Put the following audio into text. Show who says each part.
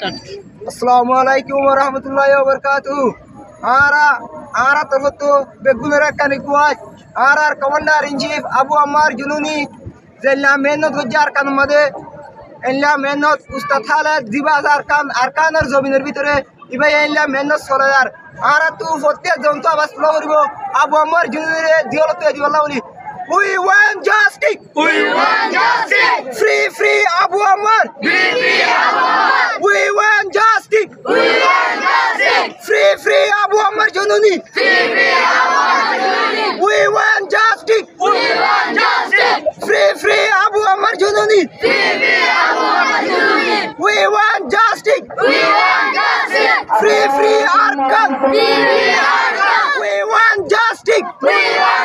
Speaker 1: আসসালামু আলাইকুম ওয়া রাহমাতুল্লাহি ওয়া বারাকাতুহু। আরা তফতো বেগুনের কানি কুয়াজ আর কমান্ডার ইন চিফ আবু আম্মার জুনুনি জেলা মেহনত গুজার কান মদে এল্লা মেহনত উস্তাদ খালেদ দিবাজার কান আরকানের জমিনের ভিতরে ইবাই এল্লা মেহনত সলার আর তু প্রত্যেক জন্ত আবাস ফ্লোরিব আবু আম্মার জুনুনি দিওলতে দিওলাউলি We want justice.
Speaker 2: We want justice.
Speaker 1: Free Abu Ammar.
Speaker 2: Free Abu Ammar.
Speaker 1: We want justice.
Speaker 2: We want justice.
Speaker 1: Free Abu Ammar Jununi.
Speaker 2: Free Abu Ammar Jununi.
Speaker 1: We want justice.
Speaker 2: We want justice.
Speaker 1: Free Abu Ammar Jununi.
Speaker 2: Free Abu Ammar Jununi.
Speaker 1: We want justice.
Speaker 2: We want justice.
Speaker 1: Free Arkan.
Speaker 2: Free Arkan.
Speaker 1: We want justice.
Speaker 2: We want